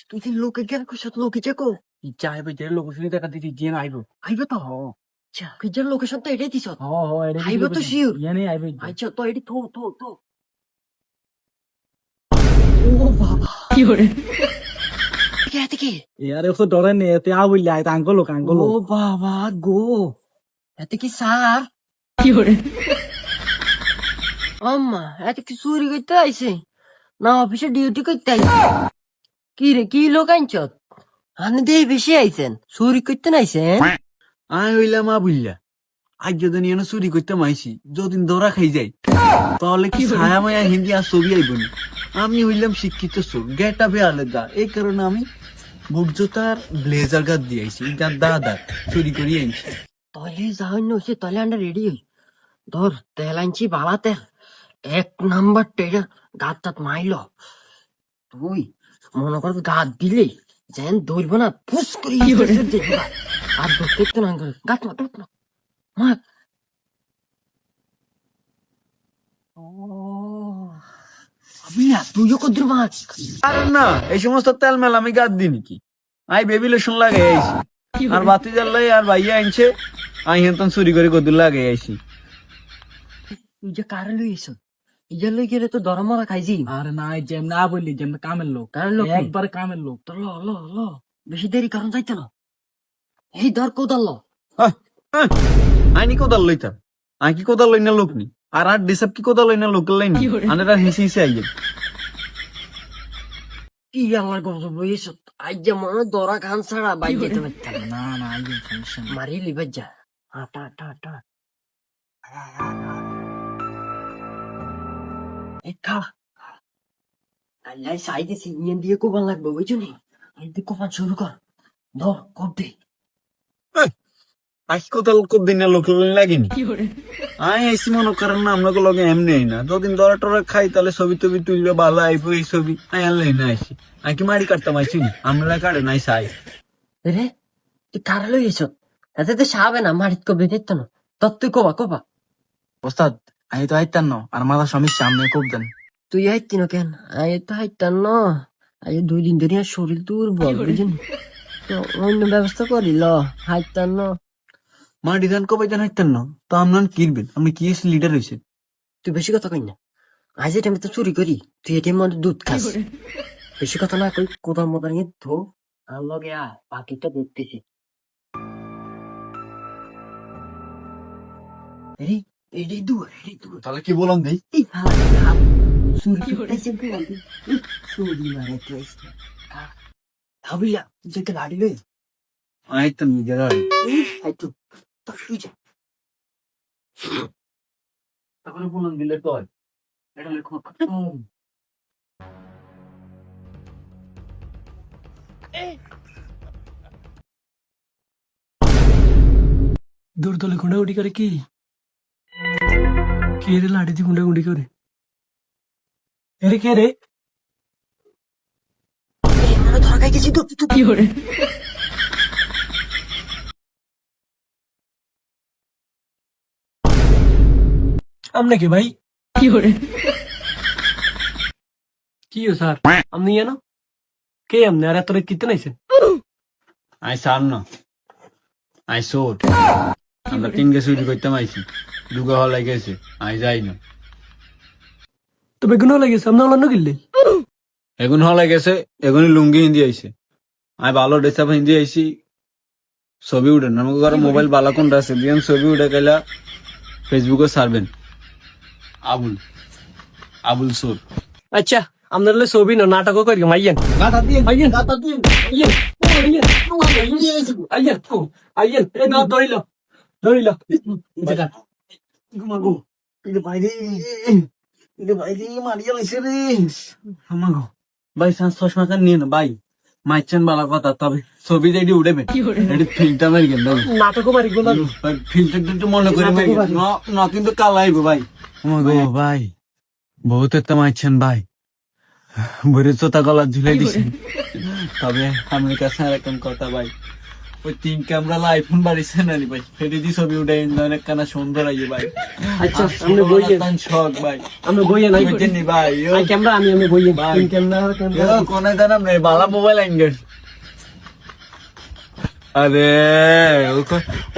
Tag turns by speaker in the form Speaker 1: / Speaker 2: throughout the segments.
Speaker 1: তুই যে লোকে গেল কইছত লোকে যাকো
Speaker 2: ইচ্ছা আইব যে লোকেশন দেখা দিতি যে না আইব
Speaker 1: আইবে তো আচ্ছা কিজার লোকেশন তো এটাই দিছত
Speaker 2: এটা
Speaker 1: আইব তো শিওর
Speaker 2: ইয়ানে আইব
Speaker 1: আচ্ছা তো এটি থো ও বাবা
Speaker 3: কি hore
Speaker 1: কে থেকে
Speaker 2: ইয়ার একটু ডরে নে তে আইবইলা আইতা আঙ্গলো
Speaker 1: ও বাবা গো এতে কি স্যার
Speaker 3: কি hore
Speaker 1: আম্মা এতে কি চুরি করতে আইছে না অফিসে ডিউটি করতে আইছে কি রে কি লোক আনছত আপনি দিয়ে বেশি আইছেন চুরি করতে নাইছেন
Speaker 4: আয় হইলাম আবুল্লা আজ যদি নিয়ে চুরি করতে মাইছি যদিন ধরা খাই যাই তাহলে কি ছায়া মায়া হিন্দি আর ছবি আইব না। আমি হইলাম শিক্ষিত চোর গেট আপে আলাদা এই কারণে আমি বুট জোতার ব্লেজার গাছ দিয়ে আইছি যার দাদা চুরি করি আইছি।
Speaker 1: তাহলে যাওয়ার নইছে তাহলে আমরা রেডি হই ধর তেল আনছি বালা তেল 1 নাম্বার টেরা গাত টাত মাইল তুই মনে কর গাত দিলে যেন ধরবো না ফুস করে আর ধরতে তো না গাত না মা আবিয়া তুইও কদ্র মাছ
Speaker 4: আর না এই সমস্ত তেল মেল আমি গাছ দিই নাকি আই বেবি লোশন লাগে আইছি আর বাতি জ্বালাই আর ভাইয়া আনছে আই হেন চুরি করে কদুর লাগে আইছি।
Speaker 1: তুই যে কারে লইছ ইয়া লই গেলে তো দরমরা খাইছি
Speaker 2: আরে না যেম না বললি যেম কামের লোক
Speaker 1: কারের লোক
Speaker 2: একবার কামের লোক
Speaker 1: তো ল বেশি দেরি কারণ যাইতে না এই ধর কোদাল ল
Speaker 4: আইনি কোদাল লইতা আই কি কোদাল লই না লোক নি আর ডিসাব কি কোদাল লই না লোকাল লাইন আনেরা হিসি হিসি আইয়ে
Speaker 1: কি আল্লাহর গজব লইছ আজ যে মনে দরা খান ছাড়া বাইক যেতে পারতাম না।
Speaker 2: না আইব সমস্যা নেই
Speaker 1: মারি লিবার যা হাটা এই খা আল্লাহ সাইডে সিনিয়ন দিয়ে কোবান লাগবে বুঝছো নি এই দিয়ে কোবান শুরু কর ধর কর দে
Speaker 4: আই কোদাল কো দিন না লোকাল লাইন লাগেনি
Speaker 3: কি hore
Speaker 4: আই আইসি মনে করেন না আমরা লগে এমনি না যদিন দরা টরা খাই তাহলে ছবি টবি তুলবে ভালো আইব এই ছবি আই আনলাই না আইসি আই কি মারি কাটতাম আইসি নি আমরা কাটে নাই সাই
Speaker 1: রে তুই কারা লইছ এতে তো সাবে না মারিত কবে দেখতো না তত তুই কোবা
Speaker 2: ওস্তাদ আই তো আইতান না আর মাথা সমস্যা আমি খুব দেন
Speaker 1: তুই হাইতি না কেন আয় তো হাইতাম না আয় 2 দিন ধরে আর শরীর দুর্বল বুঝলি তো অন্য ব্যবস্থা করি ল হাইতাম না
Speaker 4: মারি ধান কবে জান হাইতেন না তো আপনার কিনবেন আপনি কি লিডার হয়েছে
Speaker 1: তুই বেশি কথা কই না আজ এটা আমি তো চুরি করি তুই এটিএম মধ্যে দুধ খাস বেশি কথা না কই কোথাও মতো নিয়ে ধো আর লগে আয় বাকিটা দেখতেছি রেডি রেডি দু
Speaker 4: তাহলে কি বললাম দেই
Speaker 1: এই ভালো চুরি করতেছে চুরি মারে তুই ভাবিলা যে গাড়ি লই
Speaker 4: আইতেন নিজের আড়ি
Speaker 1: হাইটু তুই যা
Speaker 4: তারপরে বললাম দিলে তো এটা লেখো
Speaker 2: দূর দলে গুন্ডাগুন্ডি করে কি কে রে লাড়ি দিয়ে গুন্ডাগুন্ডি করে এরে কে রে
Speaker 1: এই মনে ধর খাই গেছি তো
Speaker 3: কি hore
Speaker 2: আমনে কে ভাই
Speaker 3: কি hore
Speaker 2: কি ও স্যার আপনি জানো কে আমনে আর এত কিতে নাইছেন
Speaker 4: আই সার না আই সোট আমরা 3 গে চুরি করতাম আইছি দুগা হলাই গেছে আই যাই না
Speaker 2: তো বেগুন লাগেছে আমনে অন্য গিললে
Speaker 4: এগুন হলাই গেছে এগুনি লুঙ্গি হিন্দি আইছে আই ভালো ড্রেসআপ হিন্দি আইছি ছবি উঠেন আমাকে ঘরে মোবাইল বালা কোনটা আছে দিয়ান ছবি উঠে গেলা ফেসবুকে ছাড়বেন আবুল সোর
Speaker 2: আচ্ছা আপনার ছবি না নাটকও করি মাইয়েন
Speaker 4: গাতা দিয়ে
Speaker 2: আইয়েন
Speaker 4: গাতা দিয়ে
Speaker 2: আইয়েন আইয়েন আইয়েন এই নাও ধরিল
Speaker 4: ঘুমাগো এটা বাইরে মারিয়া লাইছে রে ঘুমাগো ভাই সান চশমা কান নিয়ে না ভাই মাইছেন বালা কথা তবে ছবি যেটি উঠেবে এটি ফিল্টার মারি গেল
Speaker 2: নাটকও পারি গোলা
Speaker 4: ফিল্টার কিন্তু মনে করে মারি না কিন্তু কালাইব ভাই ঘুমাগো ভাই বহুত একটা মাইছেন ভাই বরে চোতা গলা ঝুলে দিছেন তবে আমার কাছে আর একটা কথা ভাই ওই 3 ক্যামেরা আইফোন বাড়িছে না নি ভাই, ফেরি দি ছবি উঠাই অনেক কানা সুন্দর আইয়ে ভাই।
Speaker 2: আচ্ছা আপনি বইয়েন,
Speaker 4: শখ ভাই,
Speaker 2: আপনি বইয়েন, আই
Speaker 4: বুঝছেন নি ভাই?
Speaker 2: ক্যামেরা আমি বইয়েন,
Speaker 4: ভাই।
Speaker 2: তিন ক্যামেরা
Speaker 4: কোনে জানাম নাই, বালা মোবাইল আইনগেন। আরে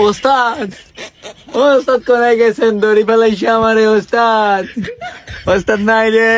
Speaker 4: ওস্তাদ, ওস্তাদ কোথায় গেছেন? দড়ি ফেলাইছে আমারে ওস্তাদ, ওস্তাদ নাই রে।